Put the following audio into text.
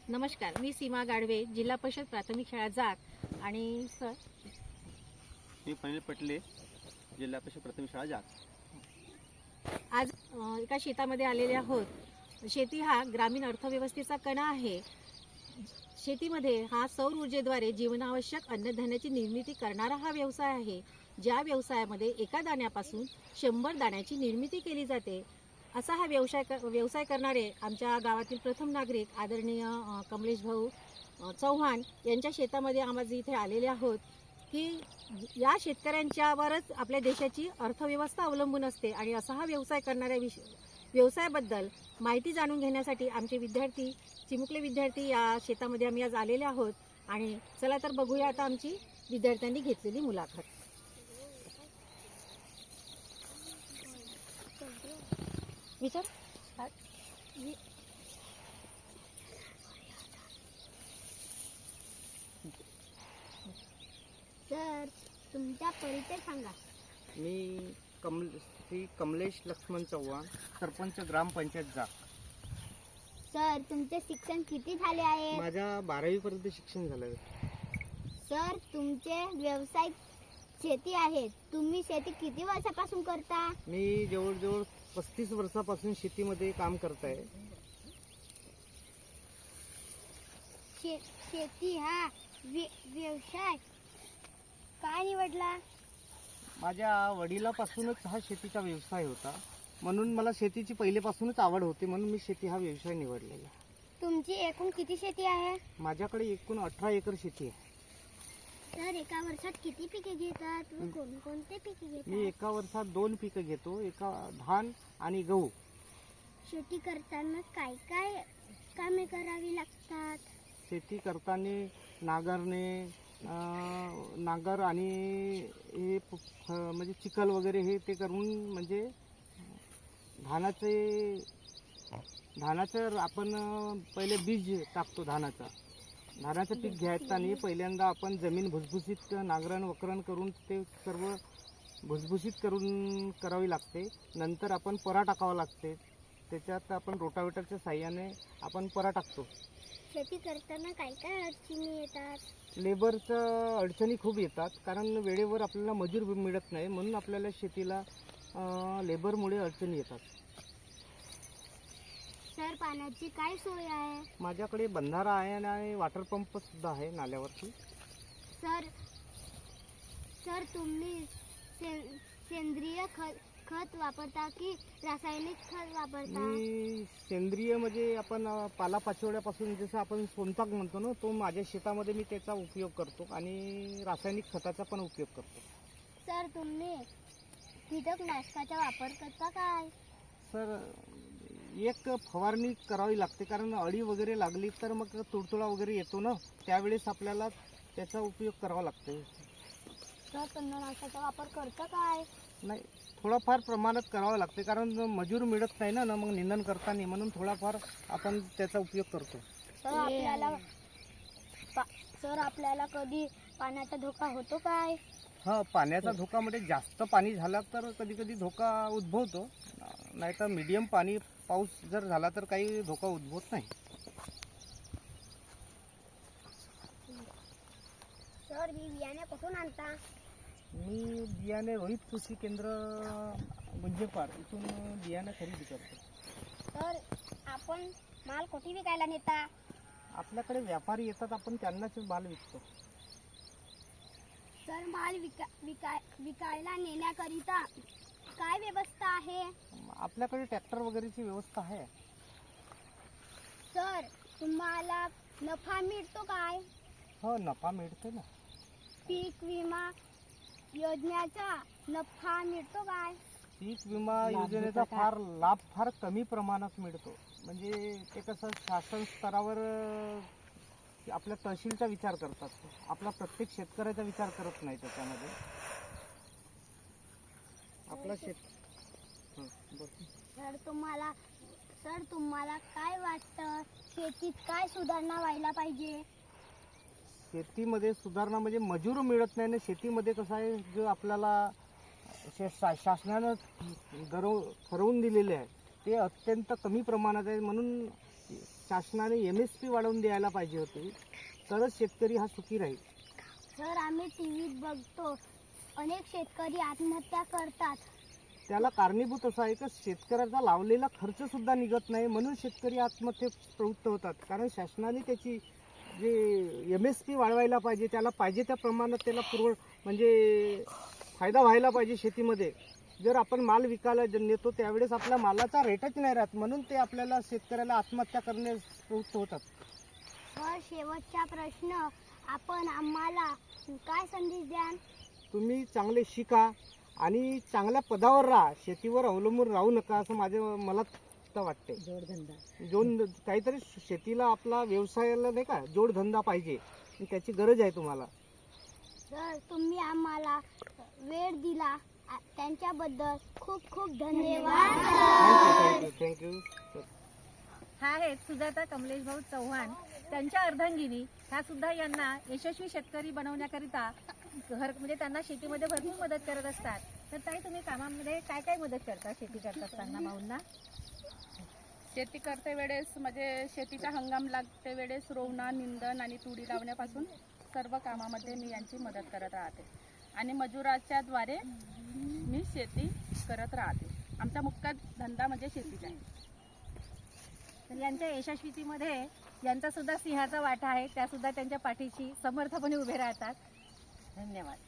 नमस्कार, मी सीमा गाडवे, जिल्हा परिषद प्राथमिक शाळा जात आणि सर मी फनील पटले, जिल्हा परिषद प्राथमिक शाळा जात. आज एका शेतामध्ये आलेले आहोत. शेती हा ग्रामीण अर्थव्यवस्थेचा कणा आहे. शेतीमध्ये हा सौर ऊर्जेद्वारे जीवनावश्यक अन्नधान्याची निर्मिती करणारा हा व्यवसाय आहे. ज्या व्यवसायामध्ये एका दाण्यापासून 100 दाण्याची निर्मिती केली जाते. असा हा व्यवसाय करणारे आमच्या गावातील प्रथम नागरिक आदरणीय कमलेश भाऊ चव्हाण यांच्या शेतामध्ये आम्ही इथे आलेले आहोत की या शेतकऱ्यांच्यावरच आपल्या देशाची अर्थव्यवस्था अवलंबून असते आणि असा हा व्यवसाय करणाऱ्या व्यवसायाबद्दल माहिती जाणून घेण्यासाठी आमचे विद्यार्थी चिमुकले विद्यार्थी या शेतामध्ये आम्ही आज आलेले आहोत. आणि चला तर बघूया आता आमची विद्यार्थ्यांनी घेतलेली मुलाखत. विचार सर, तुमचा परिचय सांगा. मी श्री कमलेश लक्ष्मण चव्हाण, सरपंच ग्रामपंचायत जात. सर, तुमचे शिक्षण किती झाले आहे? माझ्या 12वी पर्यंत शिक्षण झालं. सर, तुमचे व्यवसाय शेती आहे. तुम्ही शेती किती वर्षापासून करता? मी जवळजवळ 35 वर्षापासून शेतीमध्ये काम करत आहे. शेती हा व्यवसाय का निवडला? माझ्या वडिलापासूनच हा शेतीचा व्यवसाय होता, म्हणून मला शेतीची पहिलेपासूनच आवड होती, म्हणून मी शेती हा व्यवसाय निवडलेला. तुमची एकूण किती शेती आहे? माझ्याकडे एकूण 18 एकर शेती आहे. सर, एका वर्षात किती पिके घेतात व कोणकोणते पिके मी घेतात? एका वर्षात 2 पिकं घेतो, एका धान आणि गहू. शेती करताना काय काय कामे करावी लागतात? शेती करताना नांगर आणि हे म्हणजे चिखल वगैरे हे ते करून, म्हणजे धानाचं आपण पहिले बीज टाकतो. धानाचं पीक घ्यायचं पहिल्यांदा आपण जमीन भुसभुशीत नांगरण करून ते सर्व भुसभुशीत करावी लागते. नंतर आपण परा टाकावा लागते. त्याच्यात आपण रोटावेटरच्या साह्याने आपण परा टाकतो. शेती करताना काय काय अडचणी येतात? लेबरच्या अडचणी खूप येतात, कारण वेळेवर आपल्याला मजूर मिळत नाही, म्हणून आपल्याला शेतीला लेबरमुळे अडचणी येतात. सर, पाण्याची काय सोय आहे? माझ्याकडे बंधारा आहे आणि वॉटर पंप सुद्धा आहे नाल्यावरती. सर, तुम्ही सेंद्रिय खत वापरता की रासायनिक खत वापरता? मी सेंद्रिय म्हणजे आपण पालापाचोळ्यापासून जसं आपण सोनताक म्हणतो ना, तो माझ्या शेतामध्ये मी त्याचा उपयोग करतो आणि रासायनिक खताचा पण उपयोग करतो. सर, तुम्ही कीटकनाशकाचा वापर करता काय? सर, एक फवारणी करावी लागते, कारण अळी वगैरे लागली तर मग तुडतुडा वगैरे येतो ना, त्यावेळेस आपल्याला त्याचा उपयोग करावा लागतो. सर, तणनाशकाचा वापर करता काय? नाही, थोडाफार प्रमाणात करावं लागते, कारण मजूर मिळत नाही ना मग निंदन करताना, म्हणून थोडाफार आपण त्याचा उपयोग करतो. सर, आपल्याला कधी पाण्याचा धोका होतो काय? हा, पाण्याचा धोका म्हणजे जास्त पाणी झाला तर कधी कधी धोका उद्भवतो, नाहीतर मीडियम पाऊस जर झाला तर काही धोका उद्भवत नाही. सर, मी बियाणे कुठून आणता? मी बियाणे रोहित कृषी केंद्र गुंजेपाड इथून बियाणे खरेदी करतो. सर, आपण माल कुठे विकायला नेता? आपल्याकडे व्यापारी येतात, आपण त्यांनाच माल विकतो. सर, माल विकायला नेण्याकरिता काय व्यवस्था आहे? आपल्याकडे ट्रॅक्टर वगैरेची व्यवस्था आहे. सर, तुम्हाला नफा मिळतो काय? हो, नफा मिळतो ना. पीक विमा योजनेचा नफा मिळतो काय? पीक विमा योजनेचा लाभ फार कमी प्रमाणात मिळतो. म्हणजे ते कसं शासन स्तरावर आपल्या तहसीलचा विचार करतात, आपला प्रत्येक शेतकऱ्याचा विचार करत नाही त्याच्यामध्ये. आपला सर, तुम्हाला काय वाटतं, शेतीत काय सुधारणा व्हायला पाहिजे? शेतीमध्ये सुधारणा म्हणजे मजूर मिळत नाही ना. शेतीमध्ये कसं आहे, जो आपल्याला शासनानं ठरवून दिलेले आहे ते अत्यंत कमी प्रमाणात आहे, म्हणून शासनाने MSP वाढवून द्यायला पाहिजे होती, तरच शेतकरी हा सुखी राहील. सर आम्ही टीव्हीत बघतो अनेक शेतकरी आत्महत्या करतात. त्याला कारणीभूत असं आहे की शेतकऱ्याचा लावलेला खर्च सुद्धा निघत नाही, म्हणून शेतकरी आत्महत्येत प्रवृत्त होतात. कारण शासनाने त्याची जे MSP वाढवायला पाहिजे, त्याला पाहिजे त्या प्रमाणात त्याला म्हणजे फायदा व्हायला पाहिजे शेतीमध्ये. जर आपण माल विकायला नेतो त्यावेळेस आपल्या मालाचा रेटच नाही राहत, म्हणून ते आपल्याला शेतकऱ्याला आत्महत्या करण्यास प्रवृत्त होतात. सर शेवटचा प्रश्न, आपण आम्हाला काय संदेश द्याल? तुम्ही चांगले शिका आणि चांगल्या पदावर राहा, शेतीवर अवलंबून राहू नका असं मला तर वाटते. जोडधंदा काहीतरी शेतीला आपला व्यवसायाला नाही का जोडधंदा पाहिजे, त्याची गरज आहे तुम्हाला. सर तुम्ही आम्हाला वेळ दिला त्यांच्याबद्दल खूप खूप धन्यवाद. थँक्यू. हा आहेत सुजाता कमलेश भाऊ चव्हाण. त्यांच्या अर्धांगिनी ह्या सुद्धा यांना यशस्वी शेतकरी बनवण्याकरिता म्हणजे त्यांना शेतीमध्ये भरपूर मदत करत असतात. तर ताई, तुम्ही कामामध्ये काय काय मदत करता शेती करत असताना भाऊंना? शेती करते वेळेस म्हणजे शेतीचा हंगाम लागते वेळेस रोवणं, निंदण आणि तुडी लावण्यापासून सर्व कामामध्ये मी यांची मदत करत राहते आणि मजुराच्या द्वारे मी शेती करत राहते. आमचा मुख्य धंदा म्हणजे शेतीचा आहे. तर यांच्या यशस्वीतीमध्ये यांचा सुद्धा सिंहाचा वाटा आहे. त्या सुद्धा त्यांच्या पाठीशी समर्थपणे उभे राहतात. धन्यवाद.